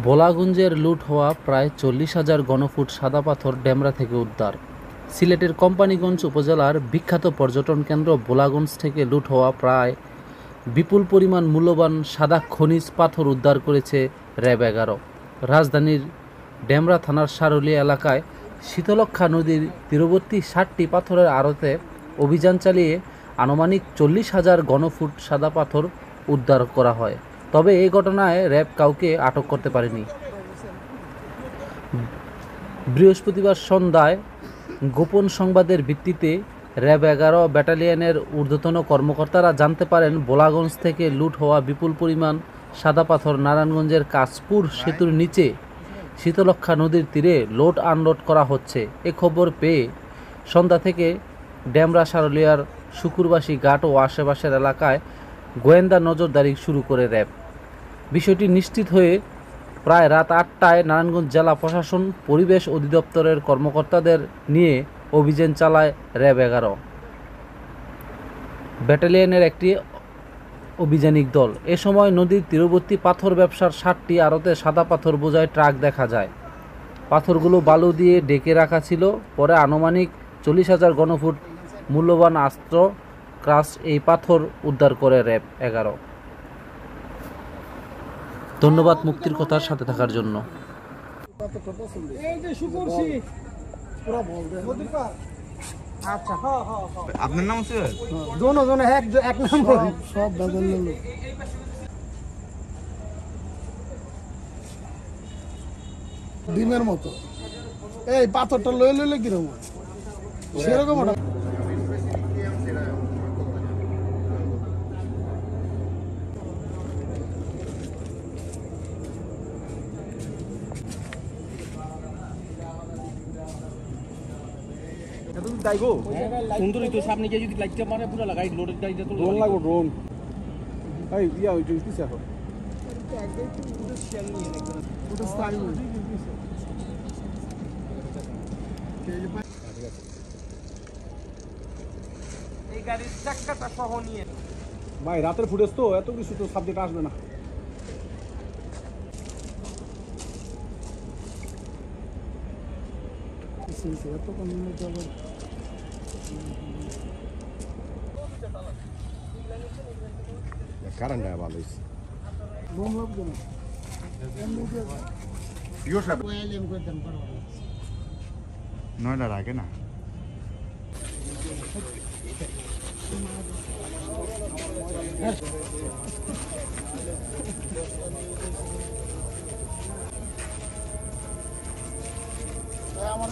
ভোলাগঞ্জের লুট হওয়া প্রায় 40,000 ঘনফুট সাদা পাথর ডেমরা থেকে উদ্ধার। সিলেটের কোম্পানীগঞ্জ উপজেলার বিখ্যাত পর্যটন কেন্দ্র ভোলাগঞ্জ থেকে লুট হওয়া প্রায় বিপুল পরিমাণ মূল্যবান সাদা খনিজ পাথর উদ্ধার করেছে র্যাব 11। রাজধানীর ডেমরা থানার সারুলিয়া এলাকায় শীতলক্ষ্যা নদীর তীরবর্তী 60টি পাথরের আড়তে অভিযান চালিয়ে আনুমানিক 40,000 ঘনফুট সাদা পাথর উদ্ধার করা হয়। তবে এই ঘটনায় র্যাব কাউকে আটক করতে পারেনি। বৃহস্পতিবার সন্ধ্যায় গোপন সংবাদের ভিত্তিতে র্যাব 11 ব্যাটালিয়নের ঊর্ধ্বতন কর্মকর্তারা জানতে পারেন ভোলাগঞ্জ থেকে লুট হওয়া বিপুল পরিমাণ সাদা পাথর নারায়ণগঞ্জের কাশপুর সেতুর নিচে শীতলক্ষ্যা নদীর তীরে লোড আনলোড করা হচ্ছে। এ খবর পেয়ে সন্ধ্যা থেকে ডেমরা সারুলিয়ার শুকুরবাসী ঘাট ও আশেপাশের এলাকায় গোয়েন্দা নজরদারি শুরু করে র্যাব। বিষয়টি নিশ্চিত হয়ে প্রায় রাত 8টায় নারায়ণগঞ্জ জেলা প্রশাসন পরিবেশ অধিদপ্তরের কর্মকর্তাদের নিয়ে অভিযান চালায় র্যাব 11 ব্যাটালিয়নের একটি অভিযানিক দল। এ সময় নদীর তীরবর্তী পাথর ব্যবসার 60টি আড়তে সাদা পাথর বোঝাই ট্রাক দেখা যায়। পাথরগুলো বালু দিয়ে ডেকে রাখা ছিল। পরে আনুমানিক 40,000 ঘনফুট মূল্যবান আস্ত্র ক্রাশ এই পাথর উদ্ধার করে র্যাব 11। ধন্যবাদ মুক্তির কথার সাথে থাকার জন্য। আপনার নাম আছে? এক নাম সব ডিমের মতো। এই পাথরটা লইলে কিরকম সেরকম ওটা সুন্দর তো সামনে গিয়ে যদি লাইটটা মারে পুরো লাগাই লোডের গাড়িটা তো ড্রোন লাগবে ড্রোন। এই ইয়া ওই দিছে এখন এই গাড়ির চাকাটা সহ নিয়ে ভাই রাতের ফুটেজ তো এত কিছু তো সাবজেক্ট আসবে না। কারেন্টটা ভালো হয়েছে। নয়টার আগে না আমার